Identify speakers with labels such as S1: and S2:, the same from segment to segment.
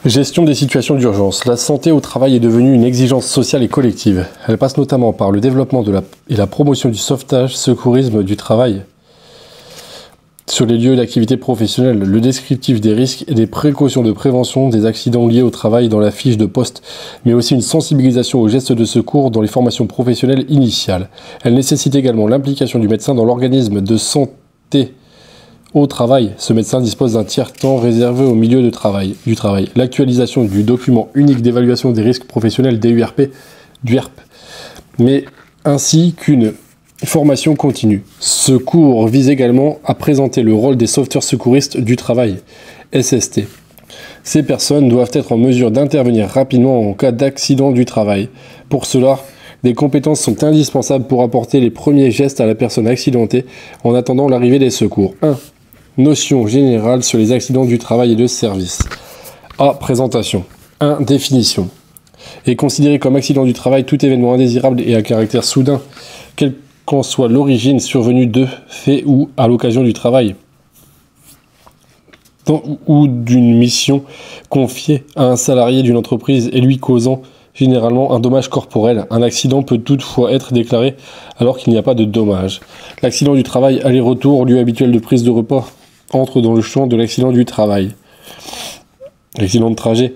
S1: Gestion des situations d'urgence. La santé au travail est devenue une exigence sociale et collective. Elle passe notamment par le développement et la promotion du sauvetage, secourisme du travail sur les lieux d'activité professionnelle, le descriptif des risques et des précautions de prévention des accidents liés au travail dans la fiche de poste, mais aussi une sensibilisation aux gestes de secours dans les formations professionnelles initiales. Elle nécessite également l'implication du médecin dans l'organisme de santé au travail. Ce médecin dispose d'un tiers-temps réservé au milieu du travail. L'actualisation du document unique d'évaluation des risques professionnels DURP, mais ainsi qu'une formation continue. Ce cours vise également à présenter le rôle des sauveteurs secouristes du travail, SST. Ces personnes doivent être en mesure d'intervenir rapidement en cas d'accident du travail. Pour cela, des compétences sont indispensables pour apporter les premiers gestes à la personne accidentée en attendant l'arrivée des secours. 1. Notion générale sur les accidents du travail et de service. A. Présentation. 1. Définition. Est considéré comme accident du travail tout événement indésirable et à caractère soudain, quelle qu'en soit l'origine survenue de, fait ou à l'occasion du travail, ou d'une mission confiée à un salarié d'une entreprise et lui causant généralement un dommage corporel. Un accident peut toutefois être déclaré alors qu'il n'y a pas de dommage. L'accident du travail aller-retour, lieu habituel de prise de repas, entre dans le champ de l'accident du travail. L'accident de trajet.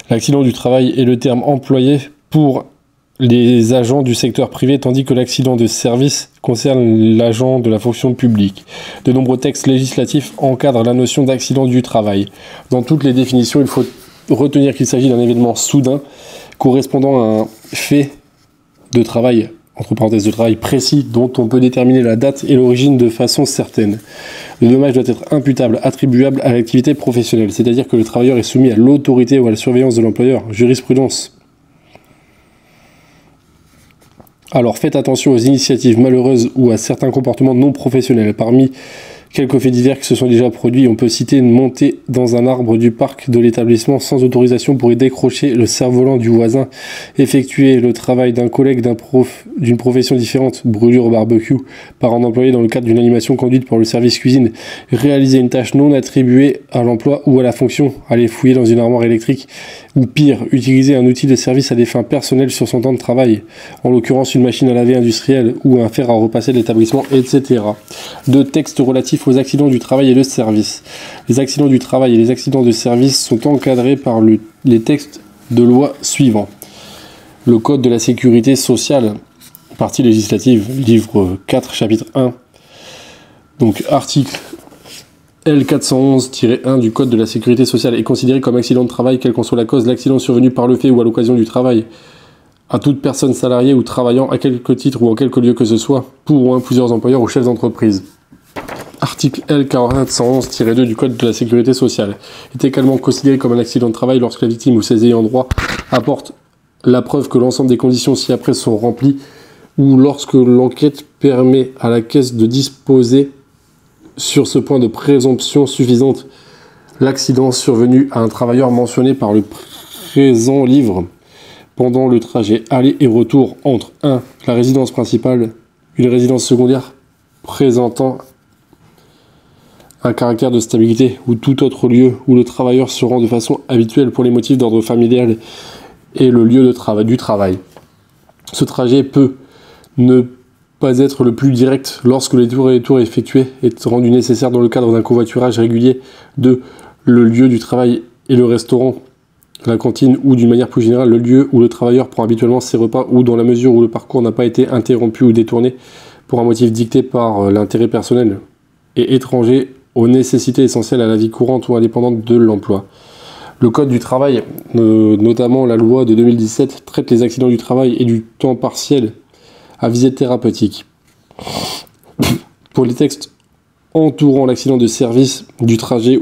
S1: L'accident du travail est le terme employé pour les agents du secteur privé, tandis que l'accident de service concerne l'agent de la fonction publique. De nombreux textes législatifs encadrent la notion d'accident du travail. Dans toutes les définitions, il faut retenir qu'il s'agit d'un événement soudain correspondant à un fait de travail, entre parenthèses de travail précis, dont on peut déterminer la date et l'origine de façon certaine. Le dommage doit être imputable, attribuable à l'activité professionnelle, c'est-à-dire que le travailleur est soumis à l'autorité ou à la surveillance de l'employeur. Jurisprudence. Alors faites attention aux initiatives malheureuses ou à certains comportements non professionnels. Parmi quelques faits divers qui se sont déjà produits, on peut citer une montée dans un arbre du parc de l'établissement sans autorisation pour y décrocher le cerf-volant du voisin, effectuer le travail d'un collègue d'une profession différente, brûlure au barbecue, par un employé dans le cadre d'une animation conduite par le service cuisine, réaliser une tâche non attribuée à l'emploi ou à la fonction, aller fouiller dans une armoire électrique, ou pire, utiliser un outil de service à des fins personnelles sur son temps de travail, en l'occurrence une machine à laver industrielle ou un fer à repasser de l'établissement, etc. Deux textes relatifs aux accidents du travail et de service. Les accidents du travail et les accidents de service sont encadrés par les textes de loi suivants. Le Code de la sécurité sociale, partie législative, livre 4, chapitre 1, donc article L411-1 du Code de la sécurité sociale est considéré comme accident de travail, quelle qu'en soit la cause, l'accident survenu par le fait ou à l'occasion du travail, à toute personne salariée ou travaillant à quelque titre ou en quelque lieu que ce soit, pour ou un plusieurs employeurs ou chefs d'entreprise. Article L411-2 du Code de la sécurité sociale est également considéré comme un accident de travail lorsque la victime ou ses ayants droit apportent la preuve que l'ensemble des conditions ci-après sont remplies ou lorsque l'enquête permet à la caisse de disposer sur ce point de présomption suffisante. L'accident survenu à un travailleur mentionné par le présent livre pendant le trajet aller et retour entre 1. La résidence principale, une résidence secondaire présentant un caractère de stabilité ou tout autre lieu où le travailleur se rend de façon habituelle pour les motifs d'ordre familial et le lieu du travail. Ce trajet peut ne pas être le plus direct lorsque le retour effectué est rendu nécessaire dans le cadre d'un covoiturage régulier de le lieu du travail et le restaurant, la cantine ou d'une manière plus générale le lieu où le travailleur prend habituellement ses repas ou dans la mesure où le parcours n'a pas été interrompu ou détourné pour un motif dicté par l'intérêt personnel et étranger aux nécessités essentielles à la vie courante ou indépendante de l'emploi. Le Code du travail, notamment la loi de 2017, traite les accidents du travail et du temps partiel à visée thérapeutique. Pour les textes entourant l'accident de service, du trajet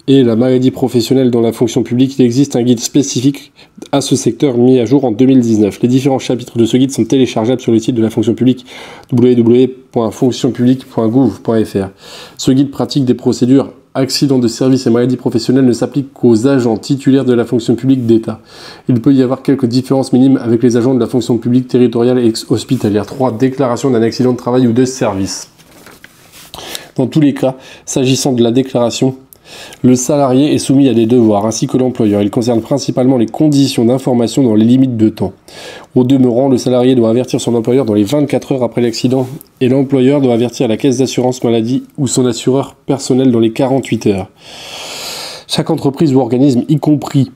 S1: et la maladie professionnelle dans la fonction publique, il existe un guide spécifique à ce secteur mis à jour en 2019. Les différents chapitres de ce guide sont téléchargeables sur le site de la fonction publique www.fonctionpublique.gouv.fr. Ce guide pratique des procédures accidents de service et maladies professionnelles ne s'applique qu'aux agents titulaires de la fonction publique d'État. Il peut y avoir quelques différences minimes avec les agents de la fonction publique territoriale et hospitalière. 3. Déclaration d'un accident de travail ou de service. Dans tous les cas, s'agissant de la déclaration, Le salarié est soumis à des devoirs ainsi que l'employeur. Il concerne principalement les conditions d'information dans les limites de temps. Au demeurant, le salarié doit avertir son employeur dans les 24 heures après l'accident et l'employeur doit avertir la caisse d'assurance maladie ou son assureur personnel dans les 48 heures. Chaque entreprise ou organisme, y compris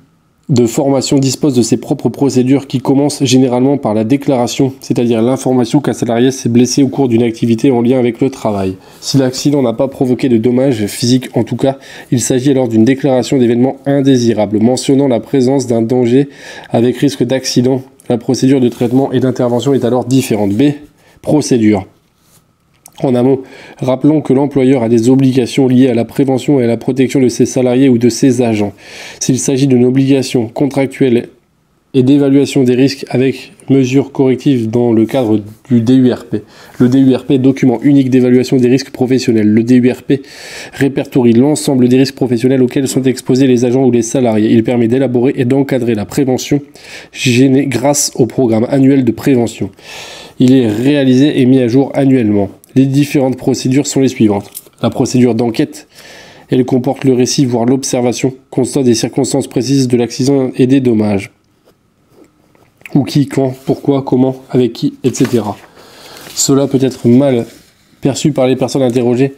S1: de formation, dispose de ses propres procédures qui commencent généralement par la déclaration, c'est-à-dire l'information qu'un salarié s'est blessé au cours d'une activité en lien avec le travail. Si l'accident n'a pas provoqué de dommages physiques en tout cas, il s'agit alors d'une déclaration d'événements indésirables mentionnant la présence d'un danger avec risque d'accident. La procédure de traitement et d'intervention est alors différente. B. Procédure. En amont, rappelons que l'employeur a des obligations liées à la prévention et à la protection de ses salariés ou de ses agents. S'il s'agit d'une obligation contractuelle et d'évaluation des risques avec mesures correctives dans le cadre du DURP. Le DURP, document unique d'évaluation des risques professionnels. Le DURP répertorie l'ensemble des risques professionnels auxquels sont exposés les agents ou les salariés. Il permet d'élaborer et d'encadrer la prévention grâce au programme annuel de prévention. Il est réalisé et mis à jour annuellement. Les différentes procédures sont les suivantes. La procédure d'enquête, elle comporte le récit, voire l'observation, constat des circonstances précises de l'accident et des dommages. Où, qui, quand, pourquoi, comment, avec qui, etc. Cela peut être mal perçu par les personnes interrogées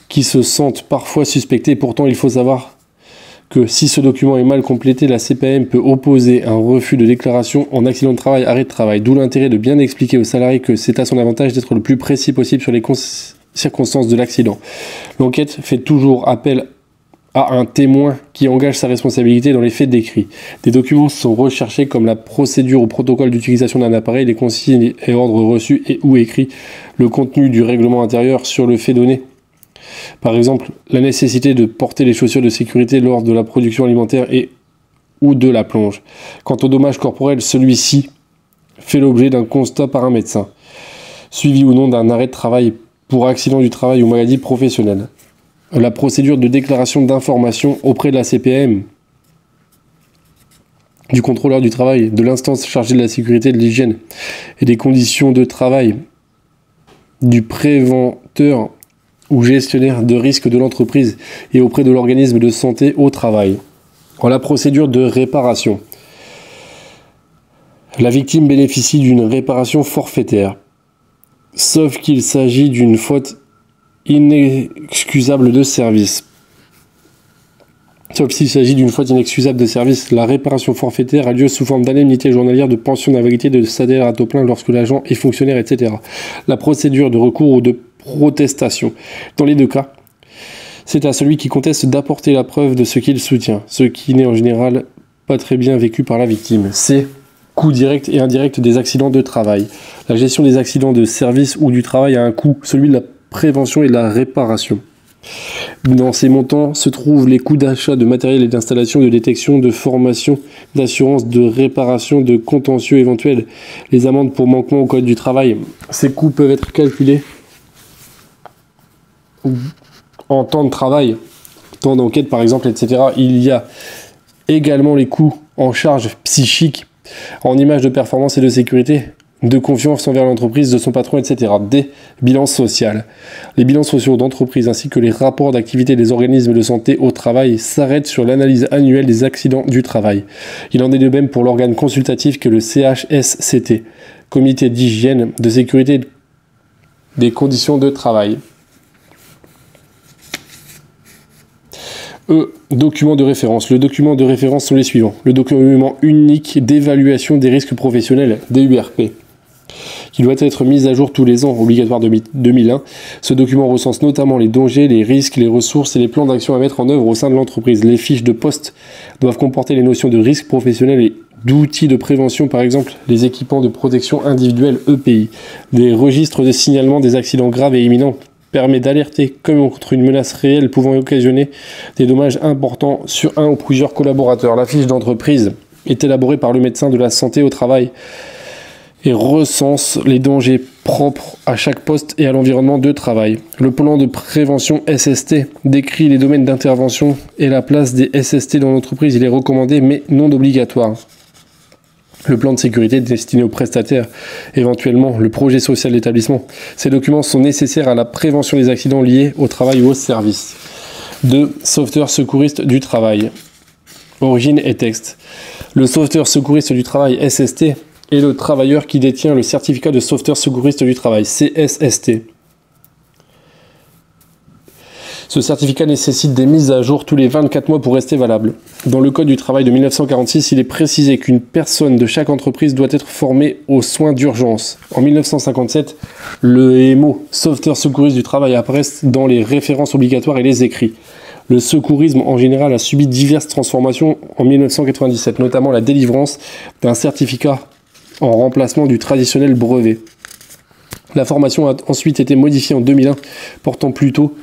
S1: qui se sentent parfois suspectées. Pourtant, il faut savoir que si ce document est mal complété, la CPAM peut opposer un refus de déclaration en accident de travail, arrêt de travail. D'où l'intérêt de bien expliquer aux salariés que c'est à son avantage d'être le plus précis possible sur les circonstances de l'accident. L'enquête fait toujours appel à un témoin qui engage sa responsabilité dans les faits décrits. Des documents sont recherchés comme la procédure ou protocole d'utilisation d'un appareil, les consignes et ordres reçus et ou écrits, le contenu du règlement intérieur sur le fait donné. Par exemple, la nécessité de porter les chaussures de sécurité lors de la production alimentaire et ou de la plonge. Quant au dommage corporel, celui-ci fait l'objet d'un constat par un médecin, suivi ou non d'un arrêt de travail pour accident du travail ou maladie professionnelle. La procédure de déclaration d'information auprès de la CPAM, du contrôleur du travail, de l'instance chargée de la sécurité, de l'hygiène et des conditions de travail, du préventeur ou gestionnaire de risque de l'entreprise et auprès de l'organisme de santé au travail. En la procédure de réparation, la victime bénéficie d'une réparation forfaitaire, sauf qu'il s'agit d'une faute inexcusable de service. Sauf s'il s'agit d'une faute inexcusable de service, la réparation forfaitaire a lieu sous forme d'indemnité journalière, de pension d'invalidité, de salaire à taux plein lorsque l'agent est fonctionnaire, etc. La procédure de recours ou de protestation. Dans les deux cas, c'est à celui qui conteste d'apporter la preuve de ce qu'il soutient, ce qui n'est en général pas très bien vécu par la victime. C'est coût direct et indirect des accidents de travail. La gestion des accidents de service ou du travail a un coût, celui de la prévention et de la réparation. Dans ces montants se trouvent les coûts d'achat de matériel et d'installation, de détection, de formation, d'assurance, de réparation, de contentieux éventuels, les amendes pour manquement au code du travail. Ces coûts peuvent être calculés en temps de travail, temps d'enquête par exemple, etc. Il y a également les coûts en charge psychique, en images de performance et de sécurité, de confiance envers l'entreprise, de son patron, etc. Des bilans sociaux. Les bilans sociaux d'entreprise ainsi que les rapports d'activité des organismes de santé au travail s'arrêtent sur l'analyse annuelle des accidents du travail. Il en est de même pour l'organe consultatif que le CHSCT, Comité d'hygiène, de sécurité des conditions de travail. Document de référence. Le document de référence sont les suivants. Le document unique d'évaluation des risques professionnels, DURP, qui doit être mis à jour tous les ans, obligatoire 2001. Ce document recense notamment les dangers, les risques, les ressources et les plans d'action à mettre en œuvre au sein de l'entreprise. Les fiches de poste doivent comporter les notions de risques professionnels et d'outils de prévention, par exemple les équipements de protection individuelle EPI. Des registres de signalement des accidents graves et imminents permet d'alerter contre une menace réelle pouvant occasionner des dommages importants sur un ou plusieurs collaborateurs. La fiche d'entreprise est élaborée par le médecin de la santé au travail et recense les dangers propres à chaque poste et à l'environnement de travail. Le plan de prévention SST décrit les domaines d'intervention et la place des SST dans l'entreprise. Il est recommandé mais non obligatoire. Le plan de sécurité destiné aux prestataires, éventuellement le projet social d'établissement. Ces documents sont nécessaires à la prévention des accidents liés au travail ou au service. 2. Sauveteur secouriste du travail. Origine et texte. Le sauveteur secouriste du travail SST est le travailleur qui détient le certificat de sauveteur secouriste du travail CSST. Ce certificat nécessite des mises à jour tous les 24 mois pour rester valable. Dans le Code du travail de 1946, il est précisé qu'une personne de chaque entreprise doit être formée aux soins d'urgence. En 1957, le mot sauveteur secouriste du travail apparaît dans les références obligatoires et les écrits. Le secourisme en général a subi diverses transformations en 1997, notamment la délivrance d'un certificat en remplacement du traditionnel brevet. La formation a ensuite été modifiée en 2001, portant plutôt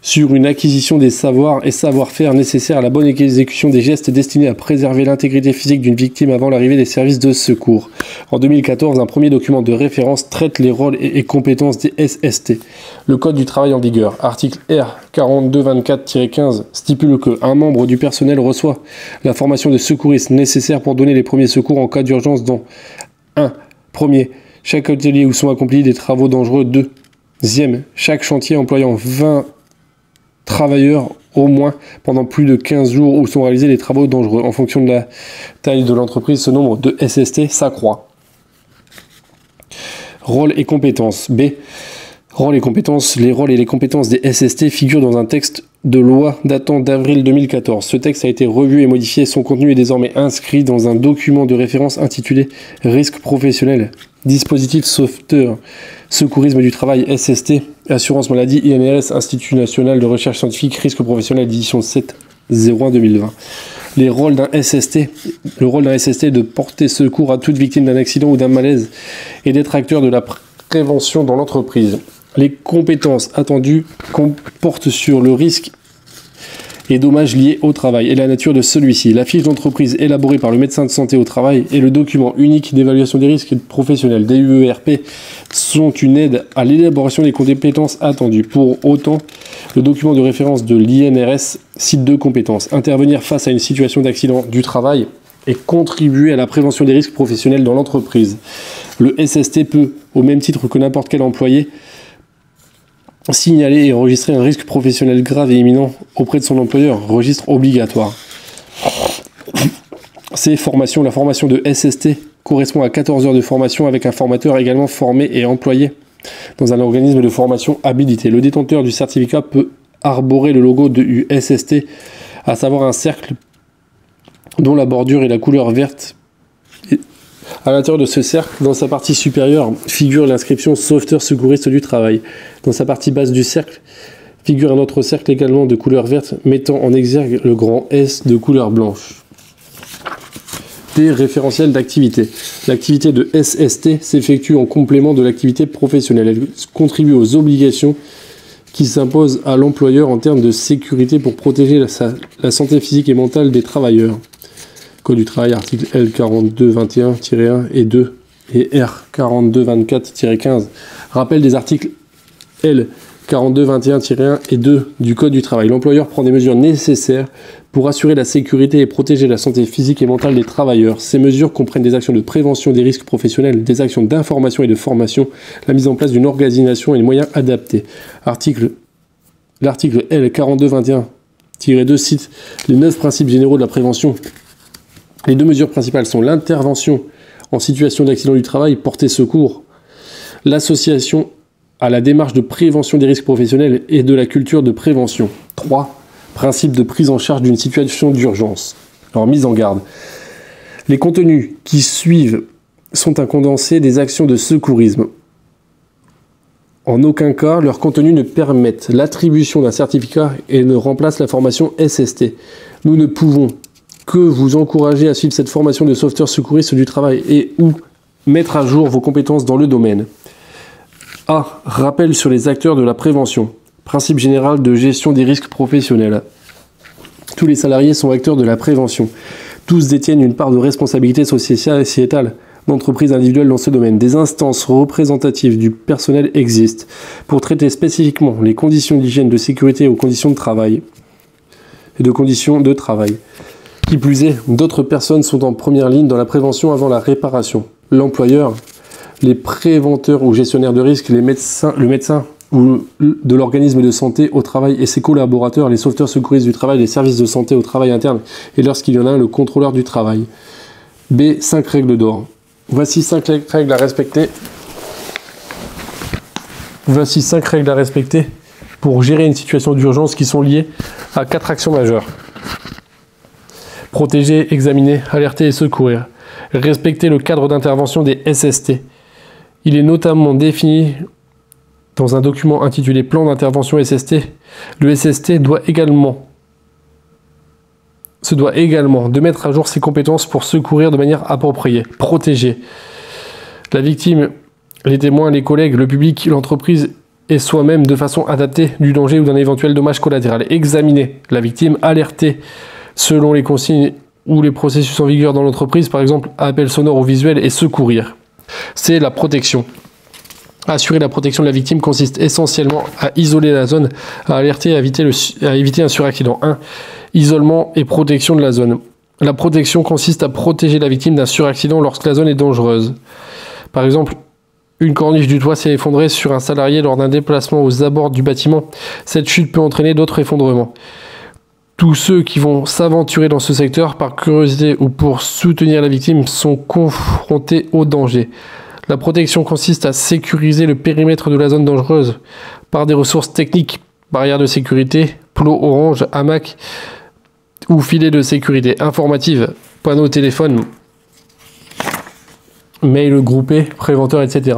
S1: sur une acquisition des savoirs et savoir-faire nécessaires à la bonne exécution des gestes destinés à préserver l'intégrité physique d'une victime avant l'arrivée des services de secours. En 2014, un premier document de référence traite les rôles et compétences des SST. Le Code du travail en vigueur, article R 4224-15, stipule que un membre du personnel reçoit la formation de secouriste nécessaire pour donner les premiers secours en cas d'urgence dans 1. Premier, chaque atelier où sont accomplis des travaux dangereux. 2. Deuxième, chaque chantier employant 20 travailleurs au moins pendant plus de 15 jours où sont réalisés des travaux dangereux. En fonction de la taille de l'entreprise, ce nombre de SST s'accroît. Rôles et compétences. B. Rôles et compétences. Les rôles et les compétences des SST figurent dans un texte de loi datant d'avril 2014. Ce texte a été revu et modifié. Son contenu est désormais inscrit dans un document de référence intitulé « Risques professionnels, dispositif sauveteur, secourisme du travail SST, assurance maladie, INRS, Institut national de recherche scientifique, risques professionnels, édition 7/01/2020. » Les rôles d'un SST. Le rôle d'un SST est de porter secours à toute victime d'un accident ou d'un malaise et d'être acteur de la prévention dans l'entreprise. Les compétences attendues portent sur le risque et dommages liés au travail et la nature de celui-ci. La fiche d'entreprise élaborée par le médecin de santé au travail et le document unique d'évaluation des risques professionnels, DUERP, sont une aide à l'élaboration des compétences attendues. Pour autant, le document de référence de l'INRS cite 2 compétences. Intervenir face à une situation d'accident du travail et contribuer à la prévention des risques professionnels dans l'entreprise. Le SST peut, au même titre que n'importe quel employé, signaler et enregistrer un risque professionnel grave et imminent auprès de son employeur, registre obligatoire. La formation de SST correspond à 14 heures de formation avec un formateur également formé et employé dans un organisme de formation habilité. Le détenteur du certificat peut arborer le logo du SST, à savoir un cercle dont la bordure est la couleur verte. À l'intérieur de ce cercle, dans sa partie supérieure, figure l'inscription « Sauveteur secouriste du travail ». Dans sa partie basse du cercle, figure un autre cercle également de couleur verte, mettant en exergue le grand S de couleur blanche. Des référentiels d'activité. L'activité de SST s'effectue en complément de l'activité professionnelle. Elle contribue aux obligations qui s'imposent à l'employeur en termes de sécurité pour protéger la santé physique et mentale des travailleurs. Code du travail, article L 4221-1 et 2 et R 4224-15. Rappel des articles L 4221-1 et 2 du Code du travail. L'employeur prend des mesures nécessaires pour assurer la sécurité et protéger la santé physique et mentale des travailleurs. Ces mesures comprennent des actions de prévention des risques professionnels, des actions d'information et de formation, la mise en place d'une organisation et des moyens adaptés. L'article L 4221-2 cite les 9 principes généraux de la prévention. Les 2 mesures principales sont l'intervention en situation d'accident du travail, porter secours, l'association à la démarche de prévention des risques professionnels et de la culture de prévention. 3. Principe de prise en charge d'une situation d'urgence. Alors, mise en garde. Les contenus qui suivent sont un condensé des actions de secourisme. En aucun cas, leurs contenus ne permettent l'attribution d'un certificat et ne remplacent la formation SST. Nous ne pouvons que vous encourager à suivre cette formation de sauveteur secouriste du travail et ou mettre à jour vos compétences dans le domaine. A. Rappel sur les acteurs de la prévention. Principe général de gestion des risques professionnels. Tous les salariés sont acteurs de la prévention. Tous détiennent une part de responsabilité sociétale d'entreprise individuelle dans ce domaine. Des instances représentatives du personnel existent pour traiter spécifiquement les conditions d'hygiène, de sécurité aux conditions de travail et de conditions de travail. Qui plus est, d'autres personnes sont en première ligne dans la prévention avant la réparation. L'employeur, les préventeurs ou gestionnaires de risques, le médecin ou de l'organisme de santé au travail et ses collaborateurs, les sauveteurs secouristes du travail, les services de santé au travail interne, et lorsqu'il y en a un, le contrôleur du travail. B. 5 règles d'or. Voici 5 règles à respecter. Voici 5 règles à respecter pour gérer une situation d'urgence qui sont liées à 4 actions majeures. Protéger, examiner, alerter et secourir. Respecter le cadre d'intervention des SST. Il est notamment défini dans un document intitulé Plan d'intervention SST. Le SST se doit également de mettre à jour ses compétences pour secourir de manière appropriée. Protéger la victime, les témoins, les collègues, le public, l'entreprise et soi-même de façon adaptée du danger ou d'un éventuel dommage collatéral. Examiner la victime, alerter selon les consignes ou les processus en vigueur dans l'entreprise, par exemple appel sonore ou visuel, et secourir. C'est la protection. Assurer la protection de la victime consiste essentiellement à isoler la zone, à alerter et à éviter un suraccident. 1. Isolement et protection de la zone. La protection consiste à protéger la victime d'un suraccident lorsque la zone est dangereuse. Par exemple, une corniche du toit s'est effondrée sur un salarié lors d'un déplacement aux abords du bâtiment. Cette chute peut entraîner d'autres effondrements. Tous ceux qui vont s'aventurer dans ce secteur par curiosité ou pour soutenir la victime sont confrontés au danger. La protection consiste à sécuriser le périmètre de la zone dangereuse par des ressources techniques, barrières de sécurité, plots orange, hamac ou filets de sécurité informative, panneaux téléphone, mail groupé, préventeur, etc.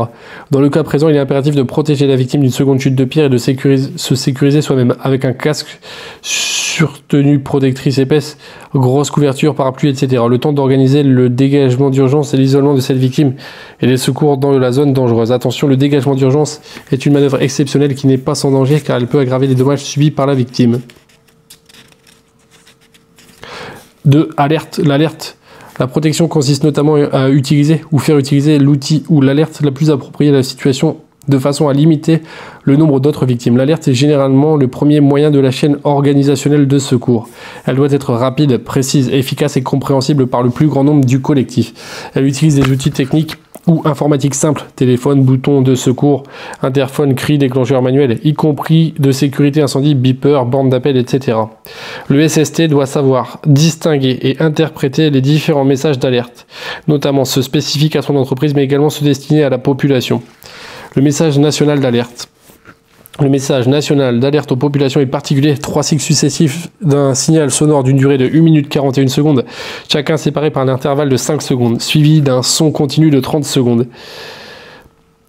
S1: Dans le cas présent, il est impératif de protéger la victime d'une seconde chute de pierre et de se sécuriser soi-même avec un casque, surtenue protectrice épaisse, grosse couverture, parapluie, etc. Le temps d'organiser le dégagement d'urgence et l'isolement de cette victime et les secours dans la zone dangereuse. Attention, le dégagement d'urgence est une manœuvre exceptionnelle qui n'est pas sans danger car elle peut aggraver les dommages subis par la victime. 2. Alerte. L'alerte. La protection consiste notamment à utiliser ou faire utiliser l'outil ou l'alerte la plus appropriée à la situation de façon à limiter le nombre d'autres victimes. L'alerte est généralement le premier moyen de la chaîne organisationnelle de secours. Elle doit être rapide, précise, efficace et compréhensible par le plus grand nombre du collectif. Elle utilise des outils techniques ou informatiques simples, téléphone, bouton de secours, interphone, cri, déclencheur manuel, y compris de sécurité incendie, beeper, bande d'appel, etc. Le SST doit savoir distinguer et interpréter les différents messages d'alerte, notamment ceux spécifiques à son entreprise, mais également ceux destinés à la population. Le message national d'alerte. Le message national d'alerte aux populations est particulier. 3 cycles successifs d'un signal sonore d'une durée de 1 minute 41 secondes, chacun séparé par un intervalle de 5 secondes, suivi d'un son continu de 30 secondes.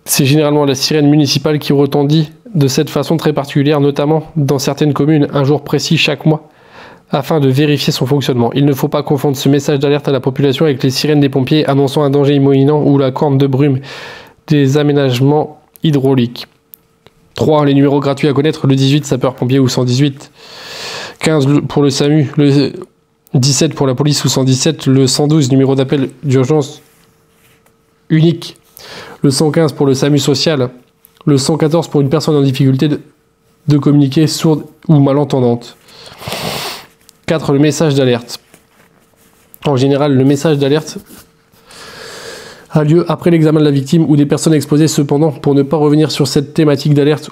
S1: C'est généralement la sirène municipale qui retentit de cette façon très particulière, notamment dans certaines communes, un jour précis chaque mois, afin de vérifier son fonctionnement. Il ne faut pas confondre ce message d'alerte à la population avec les sirènes des pompiers annonçant un danger imminent ou la corne de brume des aménagements hydrauliques. 3. Les numéros gratuits à connaître, le 18 sapeur-pompier ou 118, 15 pour le SAMU, le 17 pour la police ou 117, le 112 numéro d'appel d'urgence unique, le 115 pour le SAMU social, le 114 pour une personne en difficulté de communiquer, sourde ou malentendante. 4. Le message d'alerte. En général, le message d'alerte a lieu après l'examen de la victime ou des personnes exposées. Cependant, pour ne pas revenir sur cette thématique d'alerte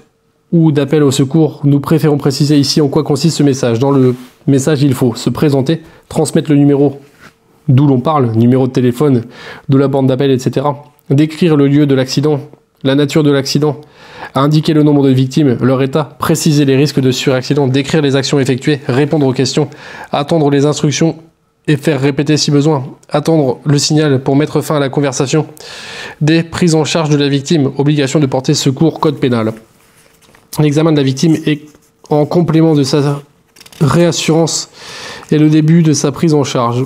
S1: ou d'appel au secours, nous préférons préciser ici en quoi consiste ce message. Dans le message, il faut se présenter, transmettre le numéro d'où l'on parle, numéro de téléphone, de la bande d'appel, etc. Décrire le lieu de l'accident, la nature de l'accident, indiquer le nombre de victimes, leur état, préciser les risques de suraccident, décrire les actions effectuées, répondre aux questions, attendre les instructions et faire répéter si besoin, attendre le signal pour mettre fin à la conversation. Des prises en charge de la victime, obligation de porter secours, code pénal. L'examen de la victime est en complément de sa réassurance et le début de sa prise en charge.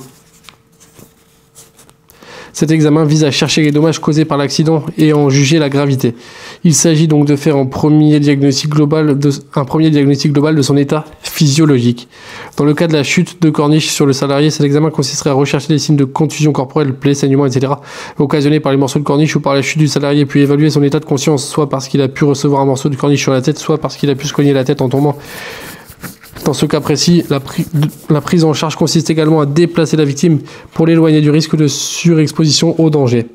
S1: Cet examen vise à chercher les dommages causés par l'accident et à en juger la gravité. Il s'agit donc de faire un premier diagnostic global de son état physiologique. Dans le cas de la chute de corniche sur le salarié, cet examen consisterait à rechercher les signes de contusion corporelle, plaies, saignements, etc. occasionnés par les morceaux de corniche ou par la chute du salarié, puis évaluer son état de conscience, soit parce qu'il a pu recevoir un morceau de corniche sur la tête, soit parce qu'il a pu se cogner la tête en tombant. Dans ce cas précis, la prise en charge consiste également à déplacer la victime pour l'éloigner du risque de surexposition au danger.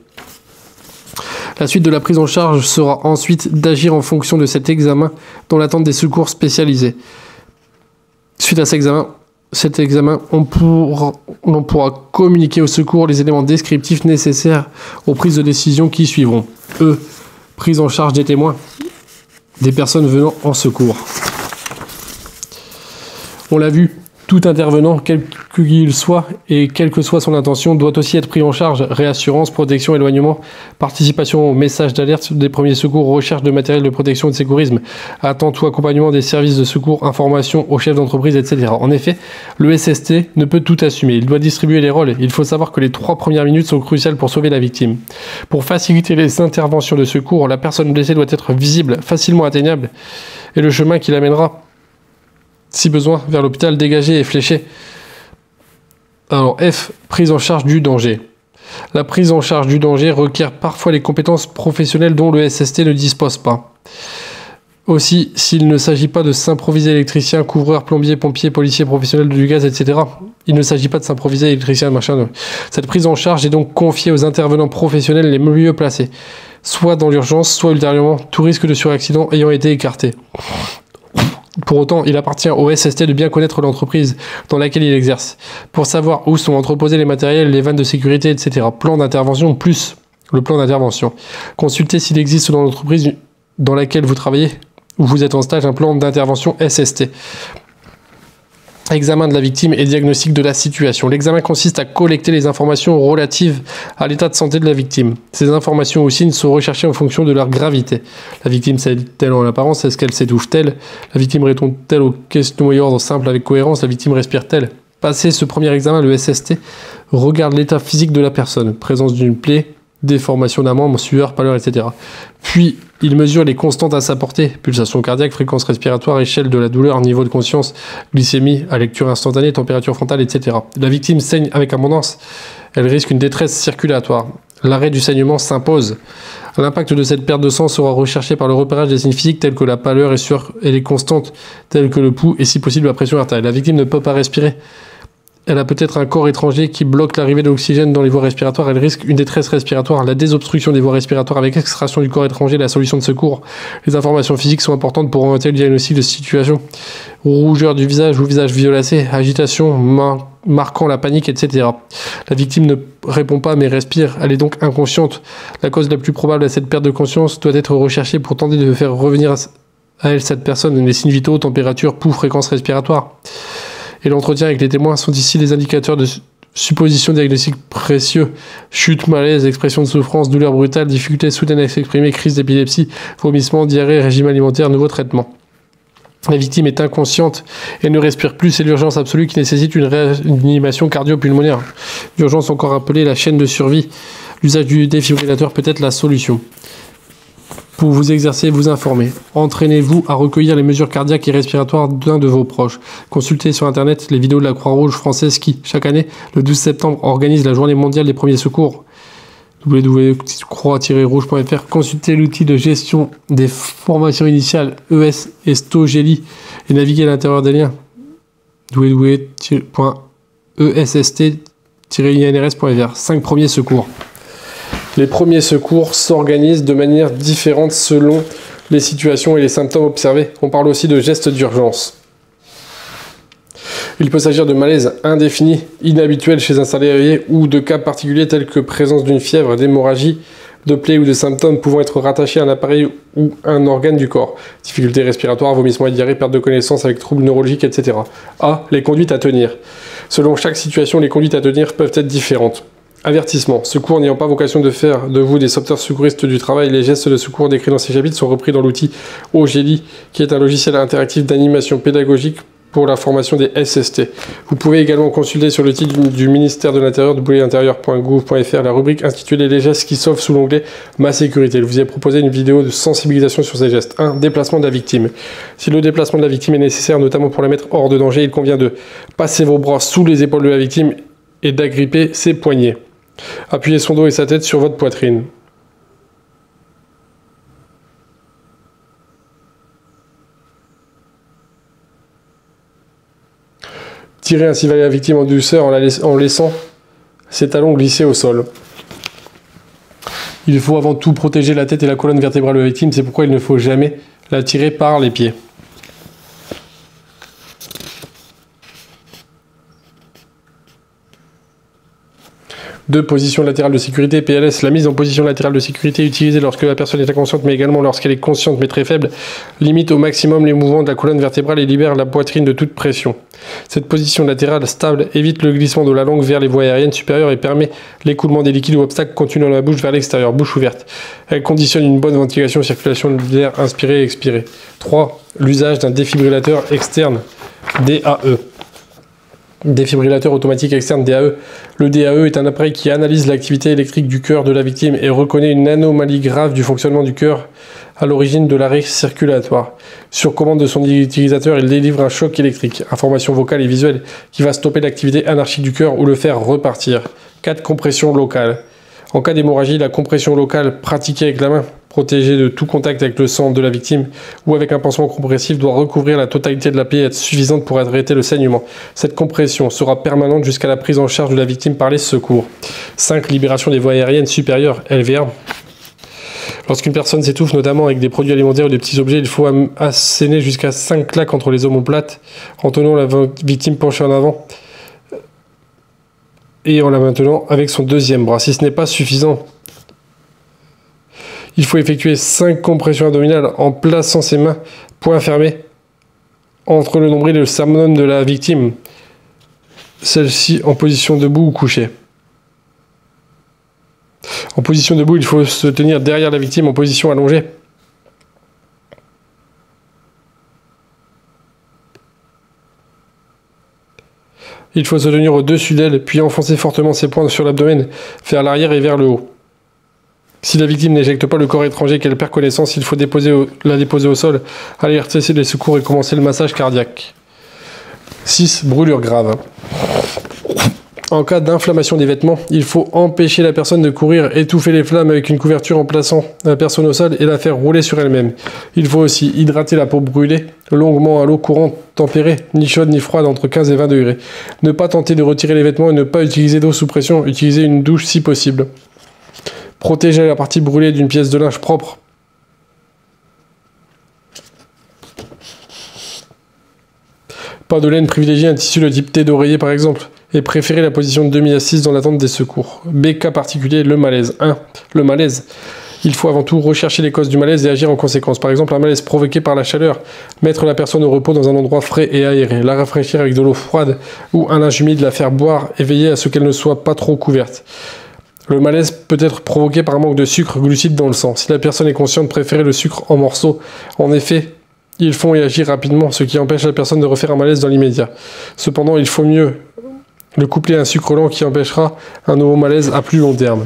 S1: La suite de la prise en charge sera ensuite d'agir en fonction de cet examen dans l'attente des secours spécialisés. Suite à cet examen, on pourra communiquer au secours les éléments descriptifs nécessaires aux prises de décision qui suivront. Prise en charge des témoins, des personnes venant en secours. On l'a vu, tout intervenant, quel qu'il soit et quelle que soit son intention, doit aussi être pris en charge. Réassurance, protection, éloignement, participation aux messages d'alerte des premiers secours, recherche de matériel de protection et de sécurisme, attente ou accompagnement des services de secours, information aux chefs d'entreprise, etc. En effet, le SST ne peut tout assumer. Il doit distribuer les rôles. Il faut savoir que les 3 premières minutes sont cruciales pour sauver la victime. Pour faciliter les interventions de secours, la personne blessée doit être visible, facilement atteignable, et le chemin qui l'amènera, si besoin, vers l'hôpital dégagé et fléché. Alors F, prise en charge du danger. La prise en charge du danger requiert parfois les compétences professionnelles dont le SST ne dispose pas. Aussi, s'il ne s'agit pas de s'improviser électricien, couvreur, plombier, pompier, policier, professionnel du gaz, etc. Il ne s'agit pas de s'improviser électricien, machin. Cette prise en charge est donc confiée aux intervenants professionnels les mieux placés, soit dans l'urgence, soit ultérieurement, tout risque de suraccident ayant été écarté. Pour autant, il appartient au SST de bien connaître l'entreprise dans laquelle il exerce, pour savoir où sont entreposés les matériels, les vannes de sécurité, etc. Plan d'intervention plus le plan d'intervention. Consultez s'il existe dans l'entreprise dans laquelle vous travaillez ou vous êtes en stage un plan d'intervention SST. Examen de la victime et diagnostic de la situation. L'examen consiste à collecter les informations relatives à l'état de santé de la victime. Ces informations ou signes sont recherchés en fonction de leur gravité. La victime s'est-elle en apparence? Est-ce qu'elle s'étouffe-t-elle? La victime répond-elle aux questions et ordres simples avec cohérence? La victime respire-t-elle? Passé ce premier examen, le SST regarde l'état physique de la personne. Présence d'une plaie, déformation d'un membre, sueur, pâleur, etc. Puis, il mesure les constantes à sa portée, pulsation cardiaque, fréquence respiratoire, échelle de la douleur, niveau de conscience, glycémie, à lecture instantanée, température frontale, etc. La victime saigne avec abondance, elle risque une détresse circulatoire. L'arrêt du saignement s'impose. L'impact de cette perte de sang sera recherché par le repérage des signes physiques tels que la pâleur et les constantes telles que le pouls et si possible la pression artérielle. La victime ne peut pas respirer. Elle a peut-être un corps étranger qui bloque l'arrivée de l'oxygène dans les voies respiratoires. Elle risque une détresse respiratoire, la désobstruction des voies respiratoires avec extraction du corps étranger, la solution de secours. Les informations physiques sont importantes pour orienter le diagnostic de situation. Rougeur du visage ou visage violacé, agitation marquant la panique, etc. La victime ne répond pas mais respire. Elle est donc inconsciente. La cause la plus probable à cette perte de conscience doit être recherchée pour tenter de faire revenir à elle, cette personne, les signes vitaux, température, pouls, fréquence respiratoire. Et l'entretien avec les témoins sont ici les indicateurs de suppositions diagnostiques précieux. Chute, malaise, expression de souffrance, douleur brutale, difficulté soudaine à s'exprimer, crise d'épilepsie, vomissement, diarrhée, régime alimentaire, nouveau traitement. La victime est inconsciente et ne respire plus, c'est l'urgence absolue qui nécessite une réanimation cardio-pulmonaire. L'urgence encore appelée la chaîne de survie. L'usage du défibrillateur peut être la solution. Pour vous exercer, vous informer. Entraînez-vous à recueillir les mesures cardiaques et respiratoires d'un de vos proches. Consultez sur Internet les vidéos de la Croix-Rouge française qui, chaque année, le 12 septembre, organise la journée mondiale des premiers secours. www.croix-rouge.fr. Consultez l'outil de gestion des formations initiales ES et Stogeli et naviguez à l'intérieur des liens. www.est-inrs.fr. 5 premiers secours. Les premiers secours s'organisent de manière différente selon les situations et les symptômes observés. On parle aussi de gestes d'urgence. Il peut s'agir de malaise indéfini, inhabituel chez un salarié ou de cas particuliers tels que présence d'une fièvre, d'hémorragie, de plaies ou de symptômes pouvant être rattachés à un appareil ou un organe du corps. Difficultés respiratoires, vomissements et diarrhée, perte de connaissance avec troubles neurologiques, etc. A. Les conduites à tenir. Selon chaque situation, les conduites à tenir peuvent être différentes. Avertissement. Secours n'ayant pas vocation de faire de vous des sauveteurs secouristes du travail, les gestes de secours décrits dans ces chapitres sont repris dans l'outil OGELI, qui est un logiciel interactif d'animation pédagogique pour la formation des SST. Vous pouvez également consulter sur le site du ministère de l'Intérieur, www.intérieur.gouv.fr, la rubrique intitulée Les gestes qui sauvent sous l'onglet Ma sécurité. Je vous ai proposé une vidéo de sensibilisation sur ces gestes. 1. Déplacement de la victime. Si le déplacement de la victime est nécessaire, notamment pour la mettre hors de danger, il convient de passer vos bras sous les épaules de la victime et d'agripper ses poignets. Appuyez son dos et sa tête sur votre poitrine. Tirez ainsi vers la victime en douceur en laissant ses talons glisser au sol. Il faut avant tout protéger la tête et la colonne vertébrale de la victime, c'est pourquoi il ne faut jamais la tirer par les pieds. 2. Position latérale de sécurité, PLS. La mise en position latérale de sécurité utilisée lorsque la personne est inconsciente, mais également lorsqu'elle est consciente mais très faible, limite au maximum les mouvements de la colonne vertébrale et libère la poitrine de toute pression. Cette position latérale stable évite le glissement de la langue vers les voies aériennes supérieures et permet l'écoulement des liquides ou obstacles contenus dans la bouche vers l'extérieur, bouche ouverte. Elle conditionne une bonne ventilation et circulation de l'air inspiré et expiré. 3. L'usage d'un défibrillateur externe, DAE. Défibrillateur automatique externe DAE. Le DAE est un appareil qui analyse l'activité électrique du cœur de la victime et reconnaît une anomalie grave du fonctionnement du cœur à l'origine de l'arrêt circulatoire. Sur commande de son utilisateur, il délivre un choc électrique, information vocale et visuelle qui va stopper l'activité anarchique du cœur ou le faire repartir. 4. Compression locale. En cas d'hémorragie, la compression locale pratiquée avec la main, protégée de tout contact avec le sang de la victime ou avec un pansement compressif, doit recouvrir la totalité de la plaie et être suffisante pour arrêter le saignement. Cette compression sera permanente jusqu'à la prise en charge de la victime par les secours. 5. Libération des voies aériennes supérieures, LVR. Lorsqu'une personne s'étouffe, notamment avec des produits alimentaires ou des petits objets, il faut asséner jusqu'à 5 claques entre les omoplates en tenant la victime penchée en avant et en la maintenant avec son deuxième bras. Si ce n'est pas suffisant, il faut effectuer 5 compressions abdominales en plaçant ses mains, poings fermés, entre le nombril et le sternum de la victime, celle-ci en position debout ou couchée. En position debout, il faut se tenir derrière la victime en position allongée. Il faut se tenir au-dessus d'elle, puis enfoncer fortement ses poings sur l'abdomen, vers l'arrière et vers le haut. Si la victime n'éjecte pas le corps étranger et qu'elle perd connaissance, il faut la déposer au sol, alerter les secours et commencer le massage cardiaque. 6. Brûlure grave. En cas d'inflammation des vêtements, il faut empêcher la personne de courir, étouffer les flammes avec une couverture en plaçant la personne au sol et la faire rouler sur elle-même. Il faut aussi hydrater la peau brûlée longuement à l'eau courante tempérée, ni chaude ni froide, entre 15 et 20 degrés. Ne pas tenter de retirer les vêtements et ne pas utiliser d'eau sous pression, utiliser une douche si possible. Protéger la partie brûlée d'une pièce de linge propre. Pas de laine, privilégier un tissu de type thé d'oreiller par exemple. Et préférer la position de demi-assise dans l'attente des secours. B. Cas particulier, le malaise. 1. Le malaise. Il faut avant tout rechercher les causes du malaise et agir en conséquence. Par exemple, un malaise provoqué par la chaleur. Mettre la personne au repos dans un endroit frais et aéré. La rafraîchir avec de l'eau froide ou un linge humide, la faire boire et veiller à ce qu'elle ne soit pas trop couverte. Le malaise peut être provoqué par un manque de sucre, glucides dans le sang. Si la personne est consciente, préférez le sucre en morceaux. En effet, ils font et agir rapidement, ce qui empêche la personne de refaire un malaise dans l'immédiat. Cependant, il faut mieux le coupler à un sucre lent qui empêchera un nouveau malaise à plus long terme.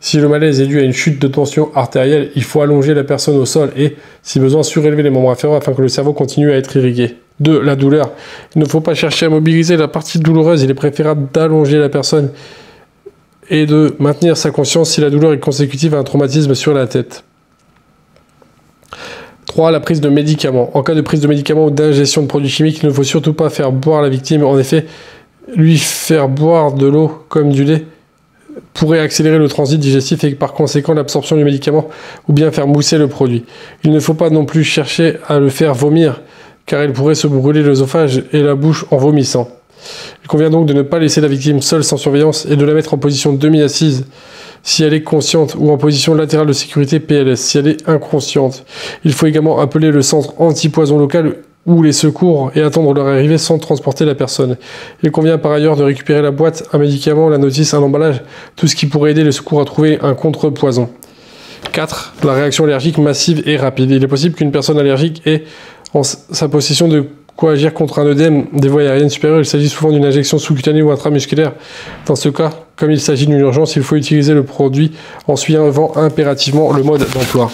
S1: Si le malaise est dû à une chute de tension artérielle, il faut allonger la personne au sol et, si besoin, surélever les membres inférieurs afin que le cerveau continue à être irrigué. 2. La douleur. Il ne faut pas chercher à mobiliser la partie douloureuse, il est préférable d'allonger la personne et de maintenir sa conscience si la douleur est consécutive à un traumatisme sur la tête. 3. La prise de médicaments. En cas de prise de médicaments ou d'ingestion de produits chimiques, il ne faut surtout pas faire boire la victime. En effet, lui faire boire de l'eau comme du lait pourrait accélérer le transit digestif et par conséquent l'absorption du médicament ou bien faire mousser le produit. Il ne faut pas non plus chercher à le faire vomir car il pourrait se brûler l'œsophage et la bouche en vomissant. Il convient donc de ne pas laisser la victime seule sans surveillance et de la mettre en position demi-assise si elle est consciente ou en position latérale de sécurité PLS si elle est inconsciente. Il faut également appeler le centre anti-poison local ou les secours et attendre leur arrivée sans transporter la personne. Il convient par ailleurs de récupérer la boîte, un médicament, la notice, un emballage, tout ce qui pourrait aider les secours à trouver un contrepoison. 4. La réaction allergique massive et rapide. Il est possible qu'une personne allergique ait en sa possession de quoi agir contre un œdème des voies aériennes supérieures. Il s'agit souvent d'une injection sous-cutanée ou intramusculaire. Dans ce cas, comme il s'agit d'une urgence, il faut utiliser le produit en suivant impérativement le mode d'emploi.